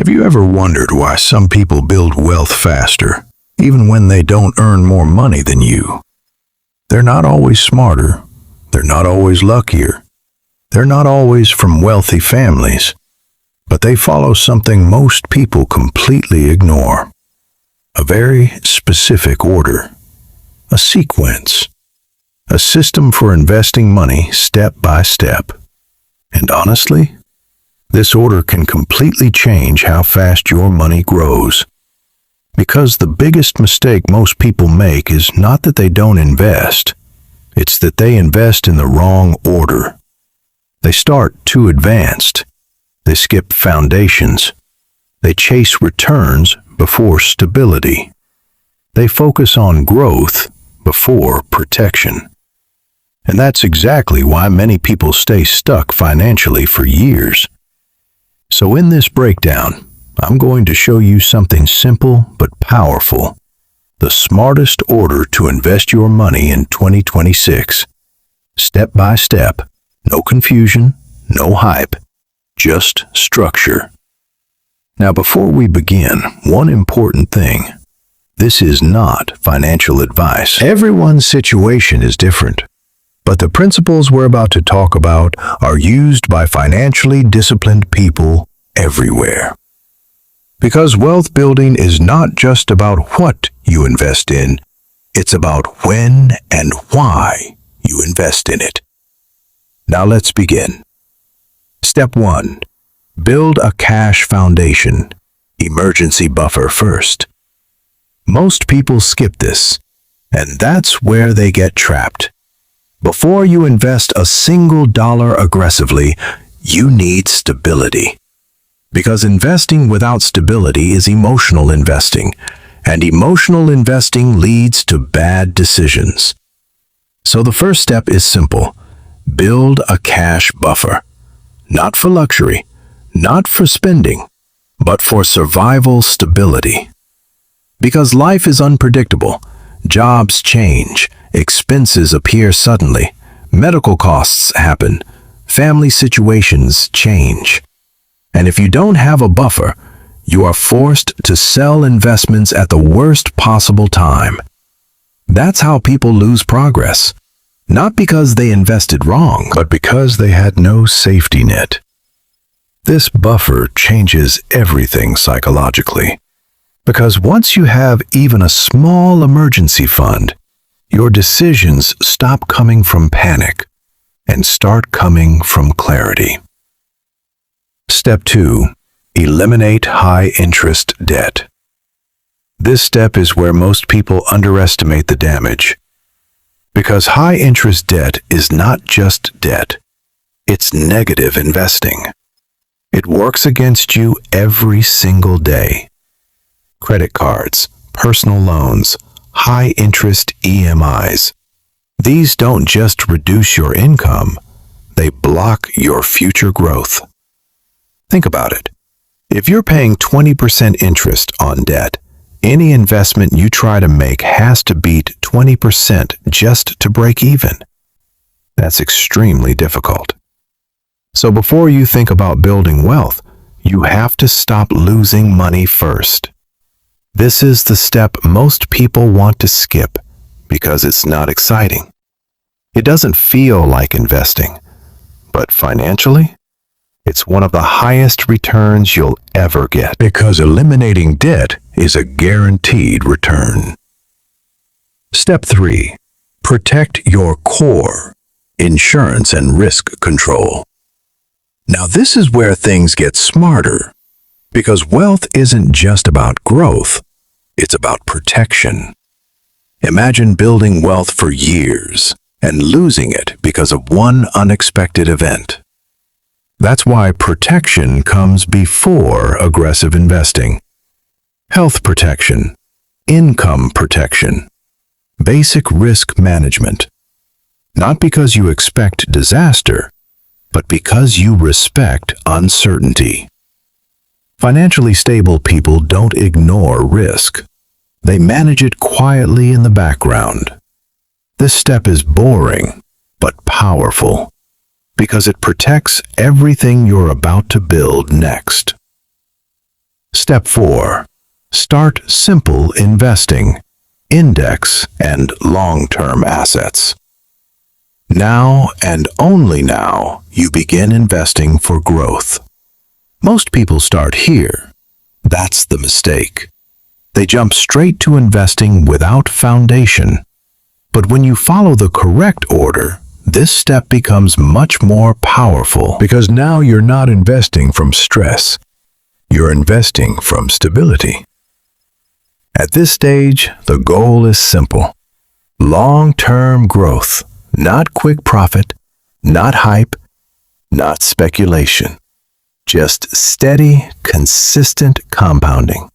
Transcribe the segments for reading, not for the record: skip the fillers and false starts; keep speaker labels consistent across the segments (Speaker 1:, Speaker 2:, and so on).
Speaker 1: Have you ever wondered why some people build wealth faster, even when they don't earn more money than you? They're not always smarter. They're not always luckier. They're not always from wealthy families. But they follow something most people completely ignore. A very specific order. A sequence. A system for investing money step by step. And honestly, this order can completely change how fast your money grows. Because the biggest mistake most people make is not that they don't invest. It's that they invest in the wrong order. They start too advanced. They skip foundations. They chase returns before stability. They focus on growth before protection. And that's exactly why many people stay stuck financially for years. So in this breakdown, I'm going to show you something simple but powerful. The smartest order to invest your money in 2026. Step by step. No confusion, no hype, just structure. Now before we begin, one important thing. This is not financial advice. Everyone's situation is different. But the principles we're about to talk about are used by financially disciplined people everywhere. Because wealth building is not just about what you invest in, it's about when and why you invest in it. Now let's begin. Step 1. Build a cash foundation. Emergency buffer first. Most people skip this, and that's where they get trapped. Before you invest a single dollar aggressively, you need stability. Because investing without stability is emotional investing, and emotional investing leads to bad decisions. So the first step is simple. Build a cash buffer. Not for luxury, not for spending, but for survival stability. Because life is unpredictable, jobs change, expenses appear suddenly, medical costs happen, family situations change. And if you don't have a buffer, you are forced to sell investments at the worst possible time. That's how people lose progress. Not because they invested wrong, but because they had no safety net. This buffer changes everything psychologically. Because once you have even a small emergency fund, your decisions stop coming from panic and start coming from clarity. Step 2. Eliminate high-interest debt. This step is where most people underestimate the damage. Because high-interest debt is not just debt, it's negative investing. It works against you every single day. Credit cards, personal loans, high-interest EMIs. These don't just reduce your income, they block your future growth. Think about it. If you're paying 20% interest on debt, any investment you try to make has to beat 20% just to break even. That's extremely difficult. So before you think about building wealth, you have to stop losing money first. This is the step most people want to skip because it's not exciting. It doesn't feel like investing, but financially, it's one of the highest returns you'll ever get. Because eliminating debt is a guaranteed return. Step 3. Protect your core, insurance and risk control. Now this is where things get smarter. Because wealth isn't just about growth, it's about protection. Imagine building wealth for years and losing it because of one unexpected event. That's why protection comes before aggressive investing. Health protection, income protection, basic risk management. Not because you expect disaster, but because you respect uncertainty. Financially stable people don't ignore risk. They manage it quietly in the background. This step is boring, but powerful, because it protects everything you're about to build next. Step 4. Start simple investing, index and long-term assets. Now and only now, you begin investing for growth. Most people start here. That's the mistake. They jump straight to investing without foundation. But when you follow the correct order, this step becomes much more powerful because now you're not investing from stress. You're investing from stability. At this stage, the goal is simple. Long-term growth, not quick profit, not hype, not speculation. Just steady, consistent compounding.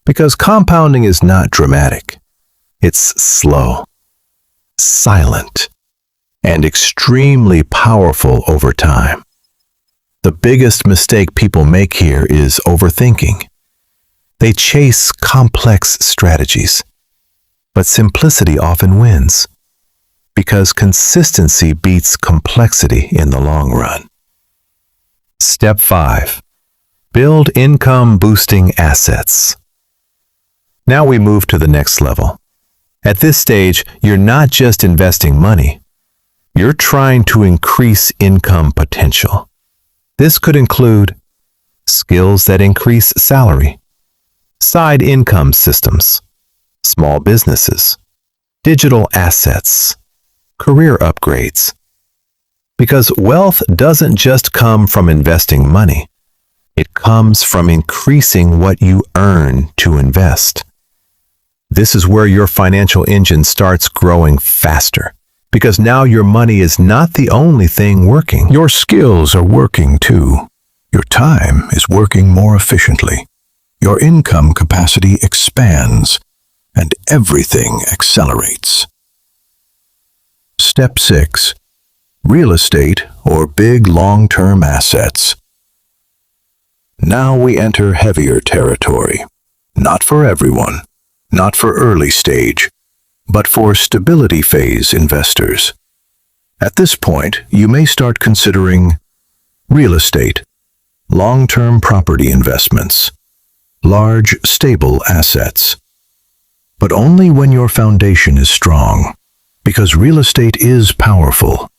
Speaker 1: Because compounding is not dramatic. It's slow, silent, and extremely powerful over time. The biggest mistake people make here is overthinking. They chase complex strategies, but simplicity often wins because consistency beats complexity in the long run. Step 5. Build income-boosting assets. Now we move to the next level. At this stage, you're not just investing money. You're trying to increase income potential. This could include skills that increase salary, side income systems, small businesses, digital assets, career upgrades. Because wealth doesn't just come from investing money. It comes from increasing what you earn to invest. This is where your financial engine starts growing faster, because now your money is not the only thing working. Your skills are working too. Your time is working more efficiently. Your income capacity expands, and everything accelerates. Step 6. Real estate or big long-term assets. Now we enter heavier territory. Not for everyone, not for early stage, but for stability phase investors. At this point, you may start considering real estate, long-term property investments, large, stable assets. But only when your foundation is strong, because real estate is powerful,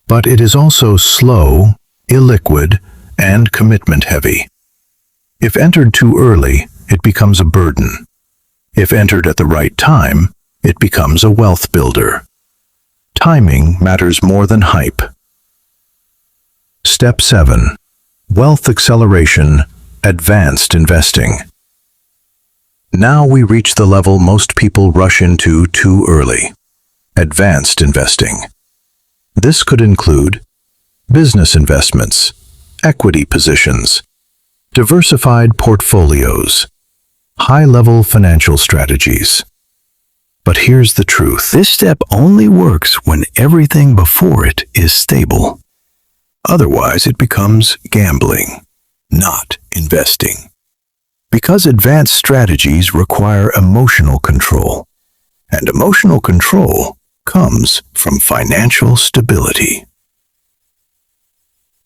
Speaker 1: but it is also slow, illiquid, and commitment-heavy. If entered too early, it becomes a burden. If entered at the right time, it becomes a wealth builder. Timing matters more than hype. Step 7. Wealth acceleration, advanced investing. Now we reach the level most people rush into too early. Advanced investing. This could include business investments, equity positions, diversified portfolios, high-level financial strategies. But here's the truth. This step only works when everything before it is stable. Otherwise, it becomes gambling, not investing. Because advanced strategies require emotional control, and emotional control comes from financial stability.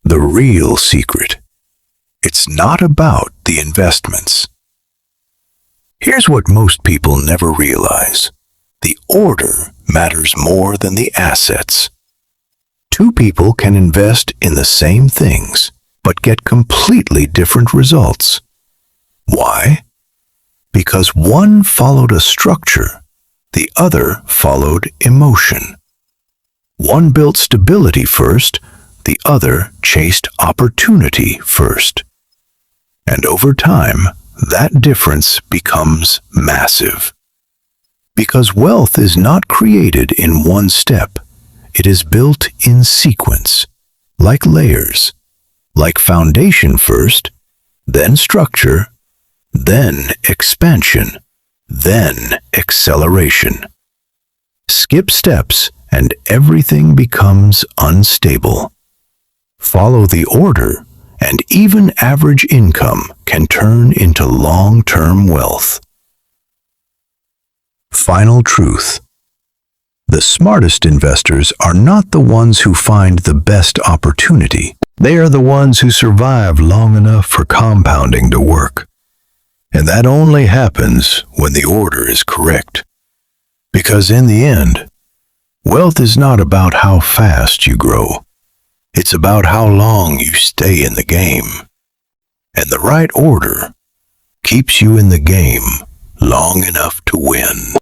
Speaker 1: The real secret. It's not about the investments. Here's what most people never realize. The order matters more than the assets. Two people can invest in the same things, but get completely different results. Why? Because one followed a structure, the other followed emotion. One built stability first, the other chased opportunity first. And over time, that difference becomes massive. Because wealth is not created in one step. It is built in sequence, like layers, like foundation first, then structure, then expansion, then acceleration. Skip steps and everything becomes unstable. Follow the order, and even average income can turn into long-term wealth. Final truth. The smartest investors are not the ones who find the best opportunity. They are the ones who survive long enough for compounding to work. And that only happens when the order is correct. Because in the end, wealth is not about how fast you grow. It's about how long you stay in the game. And the right order keeps you in the game long enough to win.